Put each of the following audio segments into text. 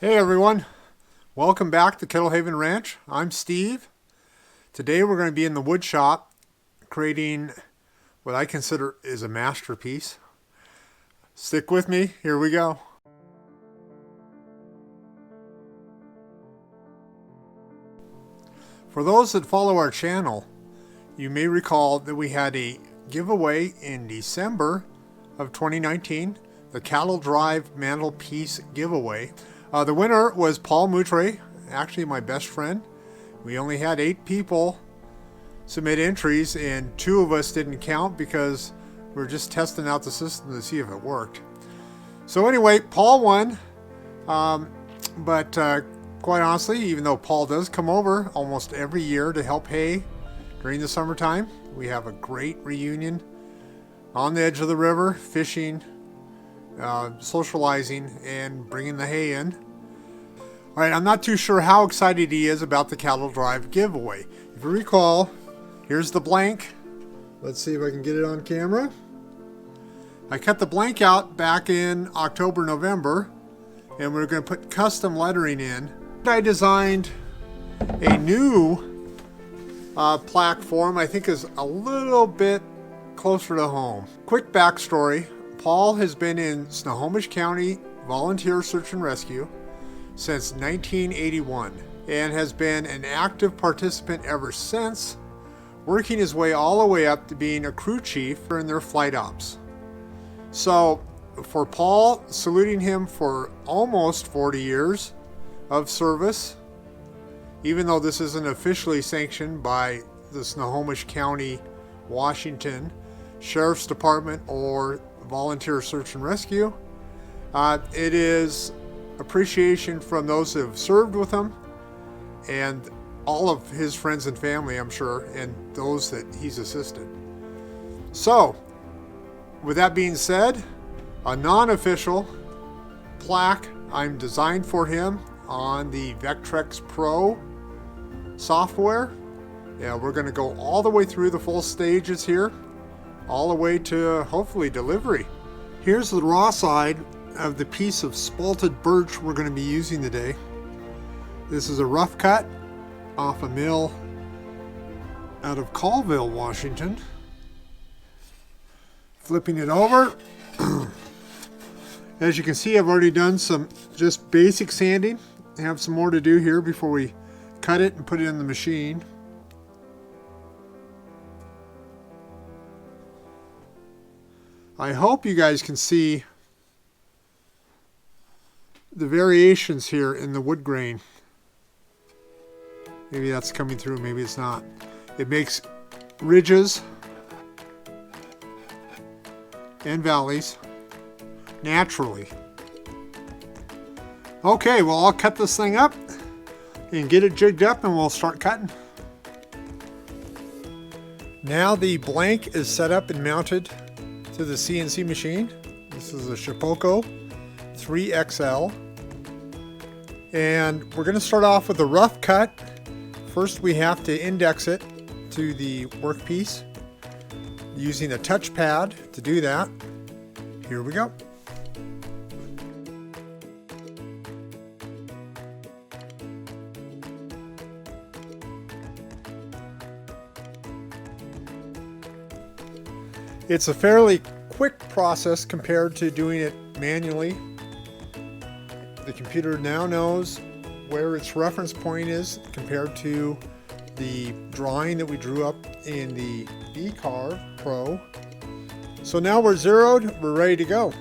Hey everyone, welcome back to Kettle Haven Ranch. I'm Steve. Today we're going to be in the wood shop creating what I consider is a masterpiece. Stick with me, here we go. For those that follow our channel, you may recall that we had a giveaway in December of 2019, the Cattle Drive Mantelpiece giveaway. The winner was Paul Moutray, actually my best friend. We only had 8 people submit entries and 2 of us didn't count because we were just testing out the system to see if it worked. So anyway, Paul won, but quite honestly, even though Paul does come over almost every year to help hay during the summertime, we have a great reunion on the edge of the river, fishing, socializing, and bringing the hay in. All right, I'm not too sure how excited he is about the Cattle Drive giveaway. If you recall, here's the blank. Let's see if I can get it on camera. I cut the blank out back in October, November, and we're going to put custom lettering in. I designed a new plaque form I think is a little bit closer to home. Quick backstory. Paul has been in Snohomish County Volunteer Search and Rescue since 1981 and has been an active participant ever since, working his way all the way up to being a crew chief during their flight ops. So for Paul, saluting him for almost 40 years of service, even though this isn't officially sanctioned by the Snohomish County, Washington Sheriff's Department or Volunteer Search and Rescue, it is appreciation from those who have served with him and all of his friends and family, I'm sure, and those that he's assisted. So, with that being said, a non-official plaque I'm designed for him on the Vectrex Pro software. Yeah, we're going to go all the way through the full stages here, all the way to hopefully delivery. Here's the raw side of the piece of spalted birch we're going to be using today. This is a rough cut off a mill out of Colville, Washington. Flipping it over. As you can see, I've already done some just basic sanding. I have some more to do here before we cut it and put it in the machine. I hope you guys can see the variations here in the wood grain. Maybe that's coming through, maybe it's not. It makes ridges and valleys naturally. Okay, well, I'll cut this thing up and get it jigged up and we'll start cutting. Now the blank is set up and mounted to the CNC machine. This is a Shapeoko 3XL. And we're going to start off with a rough cut. First we have to index it to the workpiece using a touchpad to do that. Here we go. It's a fairly quick process compared to doing it manually. The computer now knows where its reference point is compared to the drawing that we drew up in the eCarve Pro. So now we're zeroed, we're ready to go.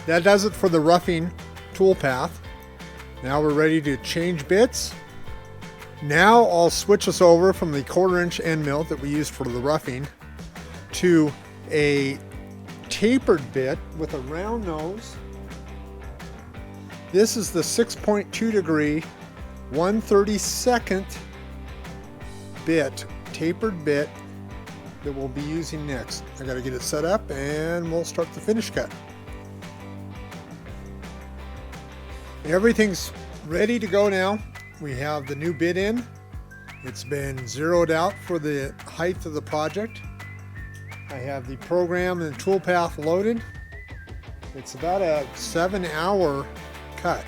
That does it for the roughing tool path. Now we're ready to change bits. Now I'll switch us over from the 1/4" end mill that we used for the roughing to a tapered bit with a round nose. This is the 6.2 degree 1/32 bit, tapered bit that we'll be using next. I gotta get it set up and we'll start the finish cut. Everything's ready to go now. We have the new bit in. It's been zeroed out for the height of the project. I have the program and tool path loaded. It's about a 7-hour cut.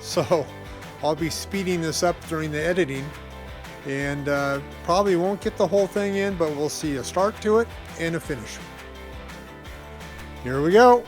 So I'll be speeding this up during the editing and probably won't get the whole thing in, but we'll see a start to it and a finish. Here we go.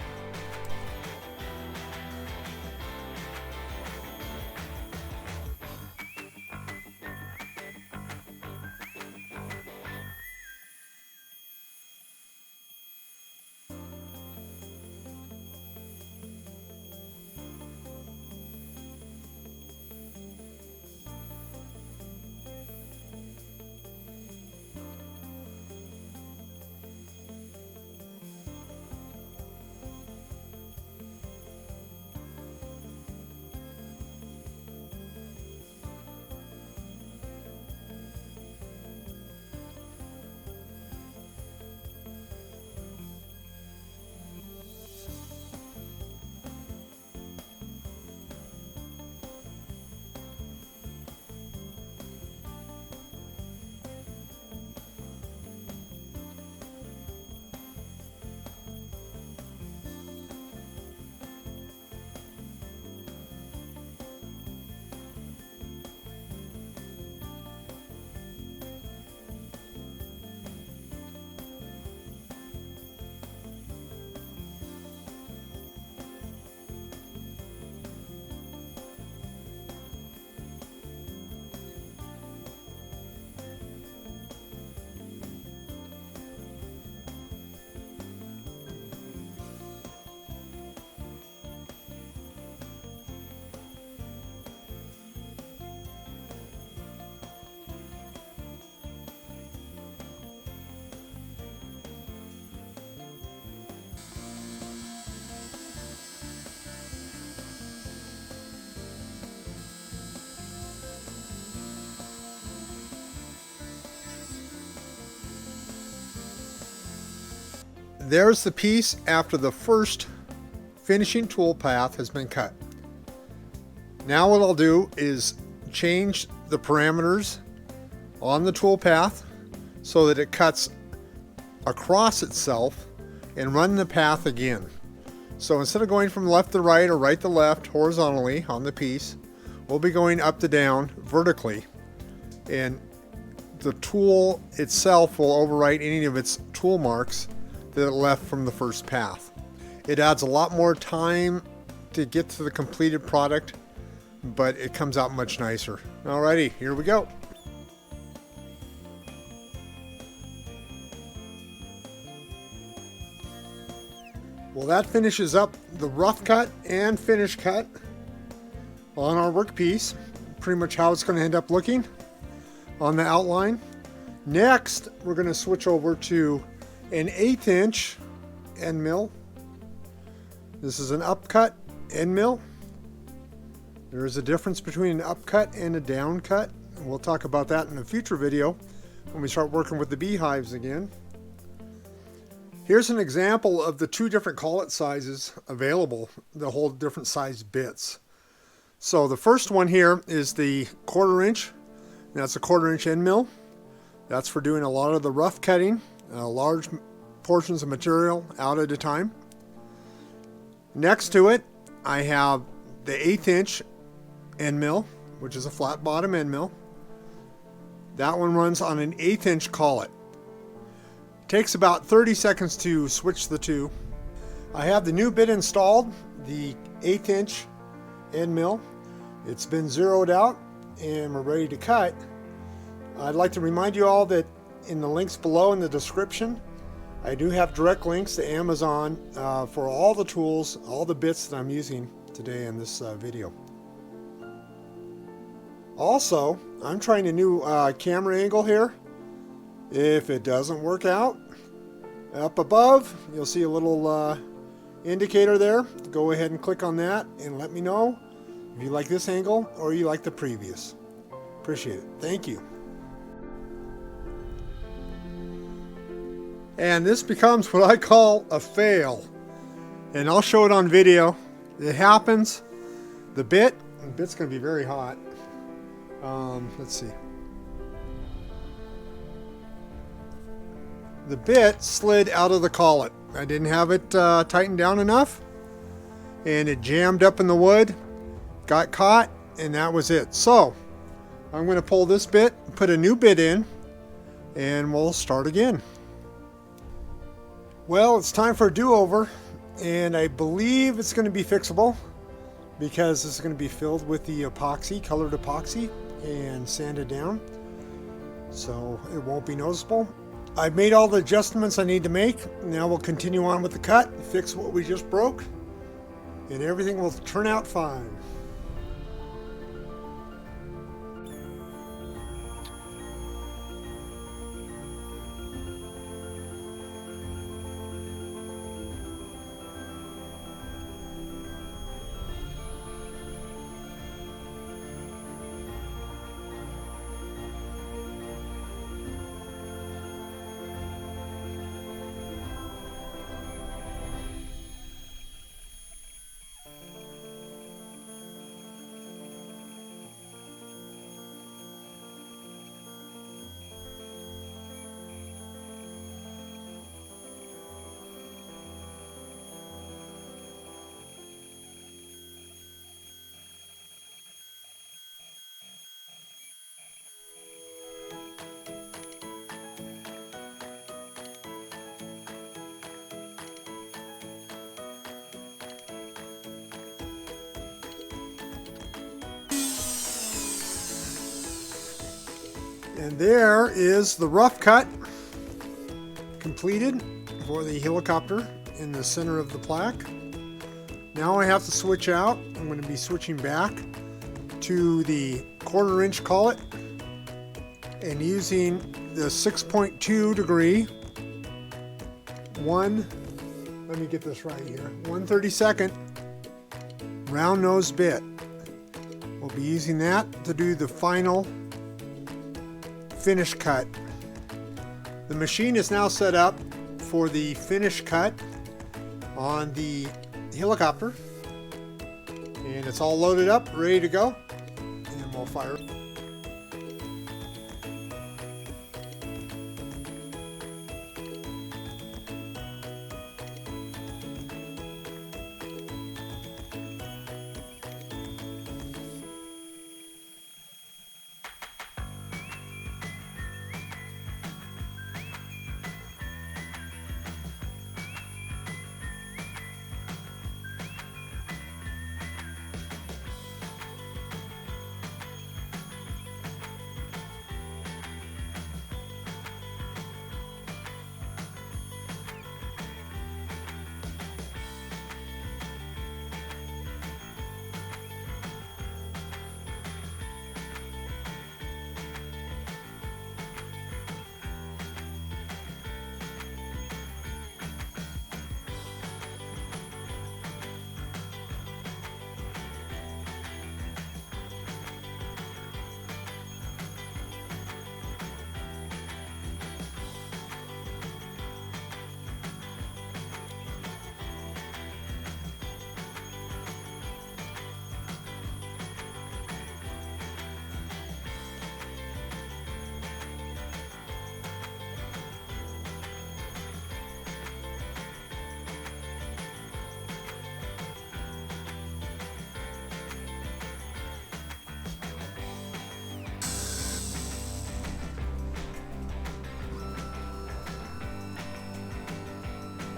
There's the piece after the first finishing tool path has been cut. Now what I'll do is change the parameters on the tool path so that it cuts across itself and run the path again. So instead of going from left to right or right to left horizontally on the piece, we'll be going up to down vertically, and the tool itself will overwrite any of its tool marks that it left from the first path. It adds a lot more time to get to the completed product, but it comes out much nicer. Alrighty, here we go. Well, that finishes up the rough cut and finish cut on our workpiece. Pretty much how it's going to end up looking on the outline. Next, we're going to switch over to an 1/8" end mill. This is an upcut end mill. There is a difference between an upcut and a down cut. We'll talk about that in a future video when we start working with the beehives again. Here's an example of the two different collet sizes available, the whole different size bits. So the first one here is the 1/4". That's a 1/4" end mill. That's for doing a lot of the rough cutting, large portions of material out at a time. Next to it, I have the 1/8" end mill, which is a flat bottom end mill. That one runs on an 1/8" collet. Takes about 30 seconds to switch the two. I have the new bit installed, the 1/8" end mill. It's been zeroed out and we're ready to cut. I'd like to remind you all that in the links below in the description, I do have direct links to Amazon for all the tools, all the bits that I'm using today in this video. Also, I'm trying a new camera angle here. If it doesn't work out, up above you'll see a little indicator there. Go ahead and click on that and let me know if you like this angle or you like the previous. Appreciate it. Thank you. And this becomes what I call a fail. And I'll show it on video. It happens. The bit's going to be very hot. Let's see. The bit slid out of the collet. I didn't have it tightened down enough. And it jammed up in the wood. Got caught. And that was it. So, I'm going to pull this bit, put a new bit in, and we'll start again. Well, it's time for a do-over, and I believe it's going to be fixable because this is going to be filled with the epoxy, colored epoxy, and sanded down, so it won't be noticeable. I've made all the adjustments I need to make. Now we'll continue on with the cut, fix what we just broke, and everything will turn out fine. And there is the rough cut completed for the helicopter in the center of the plaque. Now I have to switch out. I'm going to be switching back to the 1/4 inch collet and using the 6.2 degree let me get this right here, 1/32 round nose bit. We'll be using that to do the final finish cut. The machine is now set up for the finish cut on the helicopter, and it's all loaded up, ready to go, and we'll fire it.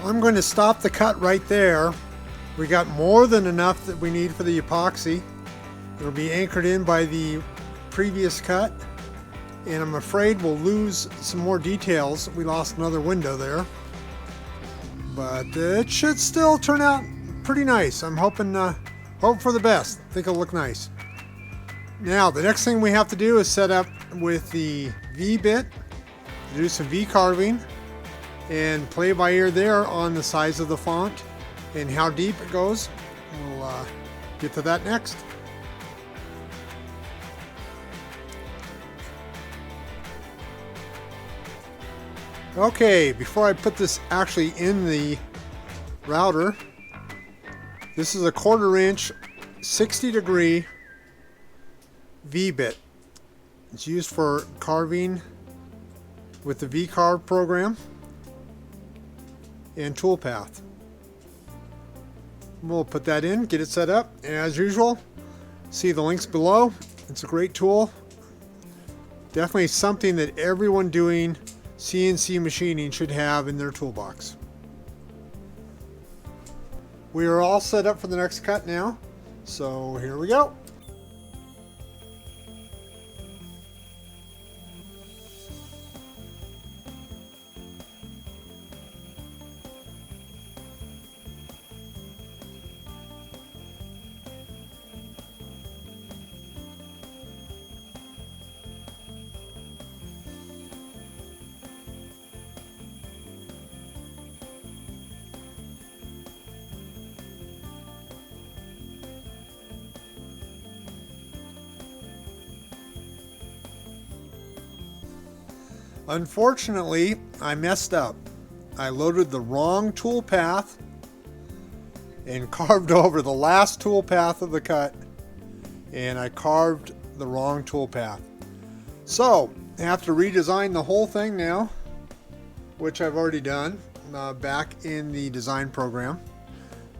I'm going to stop the cut right there. We got more than enough that we need for the epoxy. It'll be anchored in by the previous cut, and I'm afraid we'll lose some more details. We lost another window there. but it should still turn out pretty nice. I'm hoping for the best. I think it'll look nice. Now the next thing we have to do is set up with the V bit, do some V carving, and play by ear there on the size of the font and how deep it goes. We'll get to that next. Okay, before I put this actually in the router, this is a 1/4 inch 60-degree V-bit. It's used for carving with the V-carve program and toolpath. We'll put that in, get it set up, and as usual, see the links below. It's a great tool. Definitely something that everyone doing CNC machining should have in their toolbox. We are all set up for the next cut now, so here we go. Unfortunately, I messed up. I loaded the wrong tool path and carved over the last tool path of the cut, and I carved the wrong tool path. So I have to redesign the whole thing now, which I've already done back in the design program,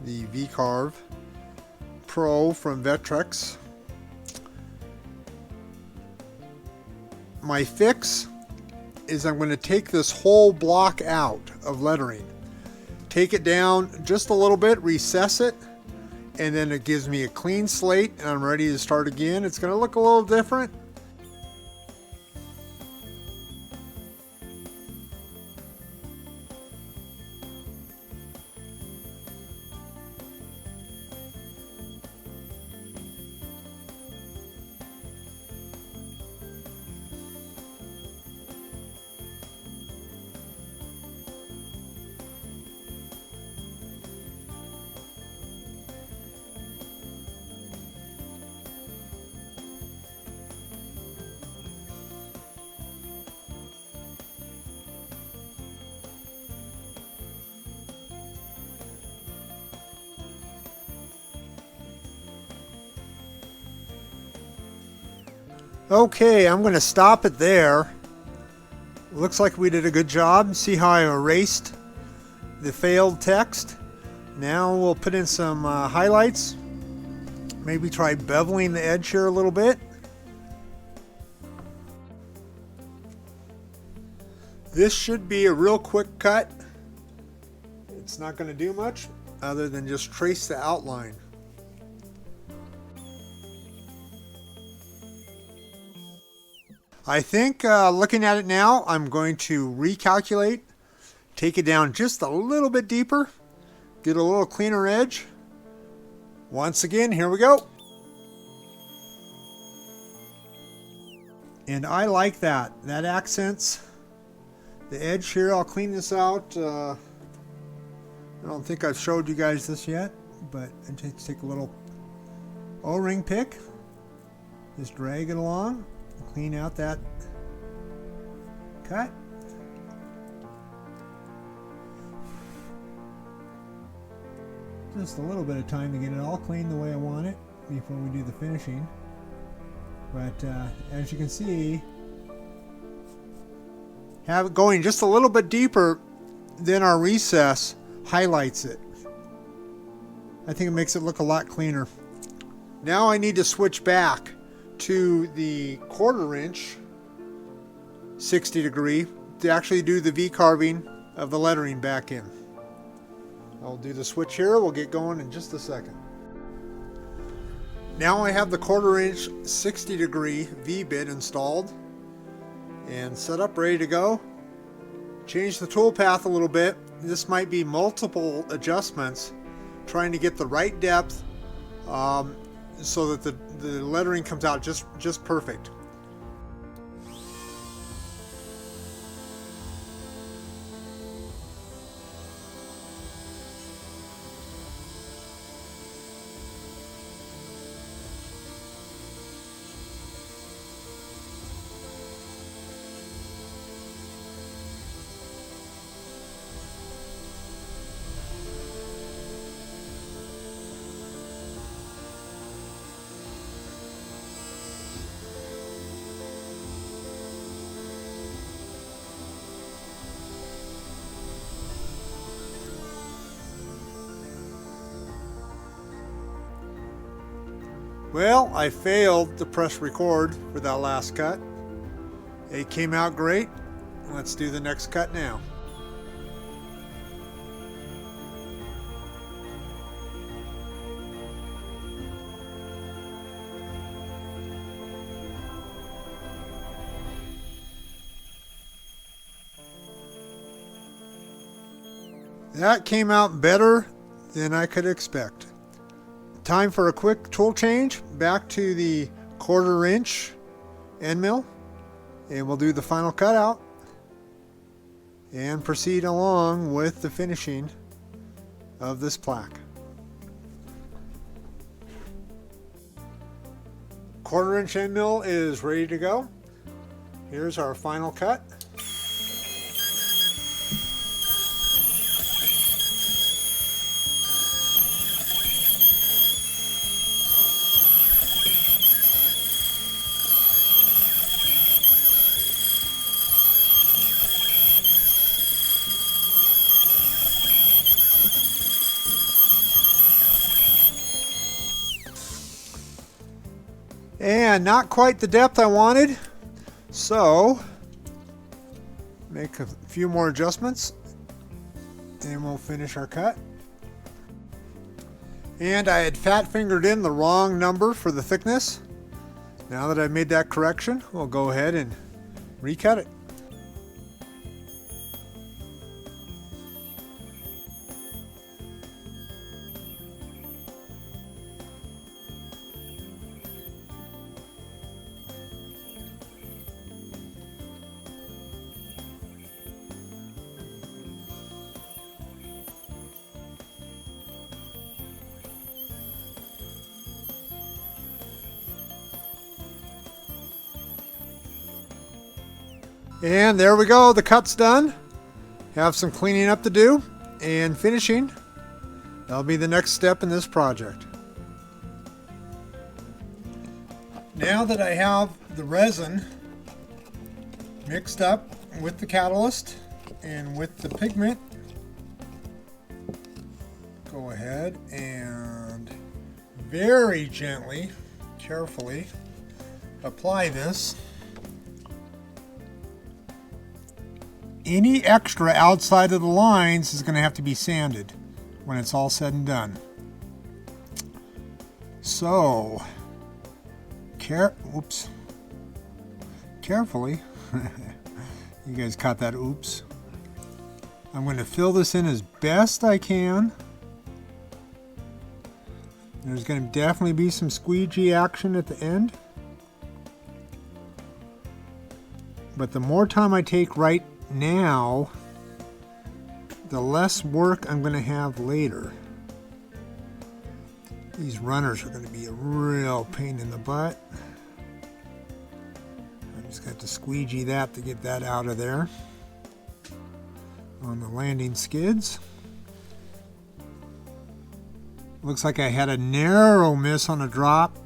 the V-Carve Pro from Vectrex. My fix is I'm going to take this whole block out of lettering, take it down just a little bit, recess it, and then it gives me a clean slate and I'm ready to start again. It's going to look a little different. Okay, I'm going to stop it there. Looks like we did a good job. See how I erased the failed text? Now we'll put in some highlights. Maybe try beveling the edge here a little bit. This should be a real quick cut. It's not going to do much other than just trace the outline. I think looking at it now, I'm going to recalculate, take it down just a little bit deeper, get a little cleaner edge. Once again, here we go. And I like that. That accents the edge here. I'll clean this out. I don't think I've showed you guys this yet, but I just take a little O-ring pick, just drag it along. Clean out that cut. Just a little bit of time to get it all clean the way I want it before we do the finishing. But as you can see, have it going just a little bit deeper than our recess highlights it. I think it makes it look a lot cleaner. Now I need to switch back to the 1/4 inch 60-degree to actually do the V carving of the lettering back in. I'll do the switch here. We'll get going in just a second. Now I have the 1/4 inch 60-degree V bit installed and set up, ready to go. Change the tool path a little bit this might be multiple adjustments trying to get the right depth so that the lettering comes out just perfect. Well, I failed to press record for that last cut. It came out great. Let's do the next cut now. That came out better than I could expect. Time for a quick tool change back to the 1/4 inch end mill, and we'll do the final cutout and proceed along with the finishing of this plaque. 1/4 inch end mill is ready to go. Here's our final cut. And not quite the depth I wanted, so make a few more adjustments and we'll finish our cut. And I had fat fingered in the wrong number for the thickness. Now that I've made that correction, we'll go ahead and recut it. And there we go, the cut's done. Have some cleaning up to do and finishing. That'll be the next step in this project. Now that I have the resin mixed up with the catalyst and with the pigment, go ahead and very gently, carefully apply this. Any extra outside of the lines is going to have to be sanded when it's all said and done. So, carefully, you guys caught that oops. I'm going to fill this in as best I can. There's going to definitely be some squeegee action at the end. But the more time I take right now, the less work I'm going to have later. These runners are going to be a real pain in the butt. I'm just going to squeegee that to get that out of there on the landing skids. Looks like I had a narrow miss on a drop.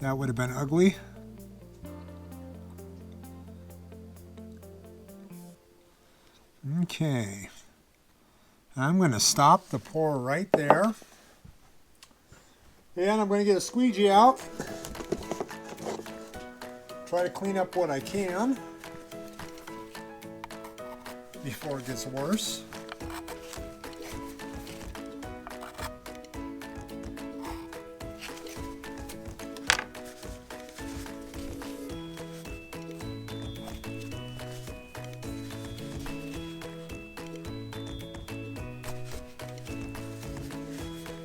That would have been ugly. Okay, I'm going to stop the pour right there, and I'm going to get a squeegee out, try to clean up what I can before it gets worse.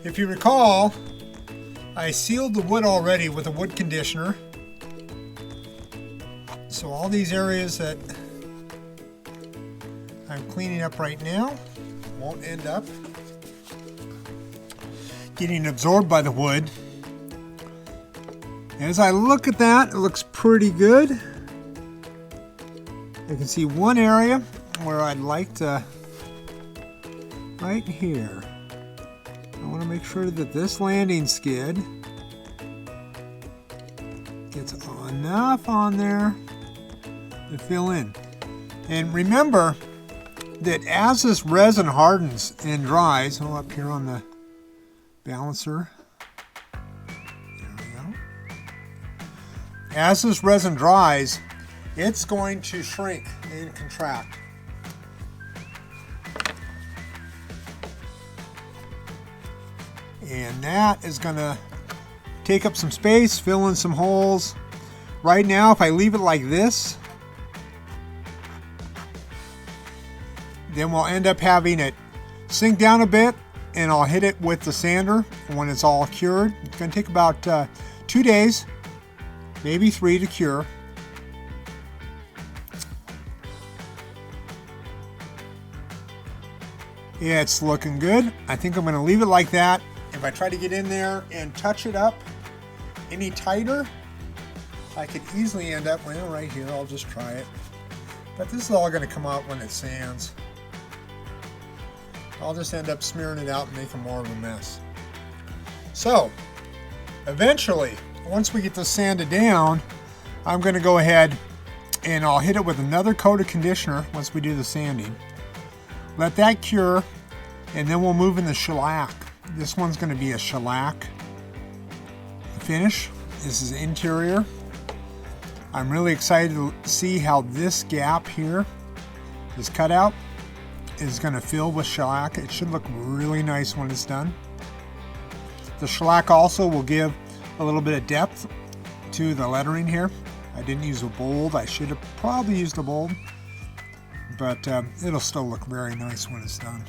If you recall, I sealed the wood already with a wood conditioner. So all these areas that I'm cleaning up right now won't end up getting absorbed by the wood. As I look at that, it looks pretty good. I can see one area where I'd like to, right here. I want to make sure that this landing skid gets enough on there to fill in. And remember that as this resin hardens and dries, up here on the balancer, there we go. As this resin dries, it's going to shrink and contract. And that is going to take up some space, fill in some holes. Right now, if I leave it like this, then we'll end up having it sink down a bit, and I'll hit it with the sander when it's all cured. It's going to take about 2 days, maybe 3 to cure. Yeah, it's looking good. I think I'm going to leave it like that. If I try to get in there and touch it up any tighter, I could easily end up, well, right here, I'll just try it. But this is all going to come out when it sands. I'll just end up smearing it out and making more of a mess. So, eventually, once we get this sanded down, I'm going to go ahead and I'll hit it with another coat of conditioner once we do the sanding. Let that cure, and then we'll move in the shellac. This one's going to be a shellac finish. This is interior. I'm really excited to see how this gap here, this cutout, is going to fill with shellac. It should look really nice when it's done. The shellac also will give a little bit of depth to the lettering here. I didn't use a bold. I should have probably used a bold, but it'll still look very nice when it's done.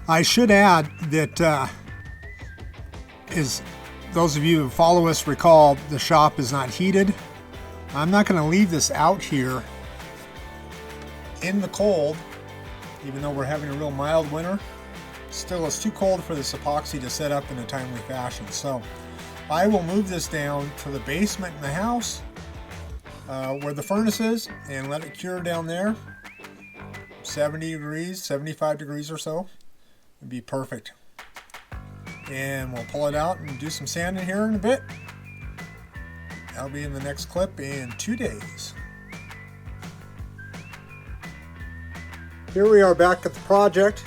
I should add that, as those of you who follow us recall, the shop is not heated. I'm not going to leave this out here in the cold, even though we're having a real mild winter. Still, it's too cold for this epoxy to set up in a timely fashion. So I will move this down to the basement in the house where the furnace is and let it cure down there. 70 degrees, 75 degrees or so. It'd be perfect. And we'll pull it out and do some sanding here in a bit. That'll be in the next clip in 2 days. Here we are back at the project.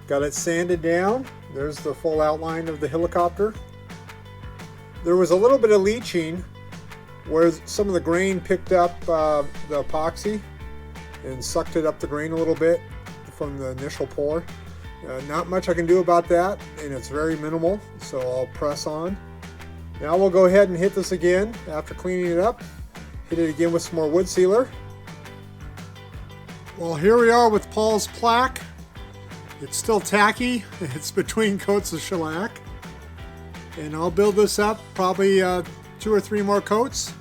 Got it sanded down. There's the full outline of the helicopter. There was a little bit of leaching where some of the grain picked up the epoxy and sucked it up the grain a little bit from the initial pour. Not much I can do about that, and it's very minimal, so I'll press on. Now we'll go ahead and hit this again after cleaning it up. Hit it again with some more wood sealer. Well, here we are with Paul's plaque. It's still tacky. It's between coats of shellac. And I'll build this up probably 2 or 3 more coats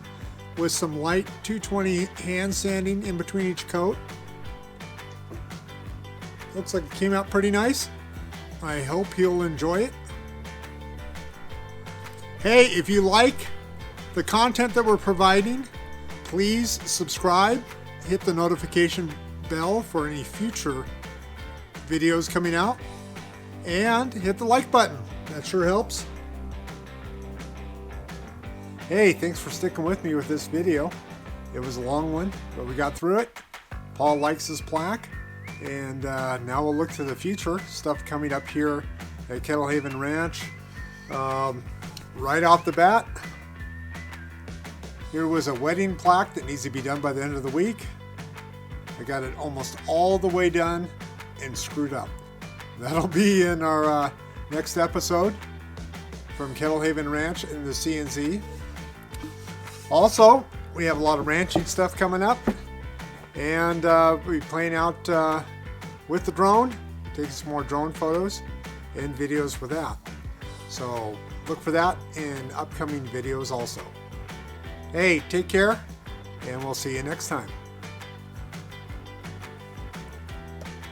with some light 220 hand sanding in between each coat. Looks like it came out pretty nice. I hope you'll enjoy it. Hey, if you like the content that we're providing, please subscribe, hit the notification bell for any future videos coming out, and hit the like button. That sure helps. Hey, thanks for sticking with me with this video. It was a long one, but we got through it. Paul likes his plaque. And now we'll look to the future stuff coming up here at Kettle Haven Ranch. Right off the bat, here was a wedding plaque that needs to be done by the end of the week. I got it almost all the way done and screwed up. That'll be in our next episode from Kettle Haven Ranch in the CNC. Also, we have a lot of ranching stuff coming up. And we'll be playing out with the drone taking some more drone photos and videos with that. So look for that in upcoming videos also. Hey, take care, and we'll see you next time.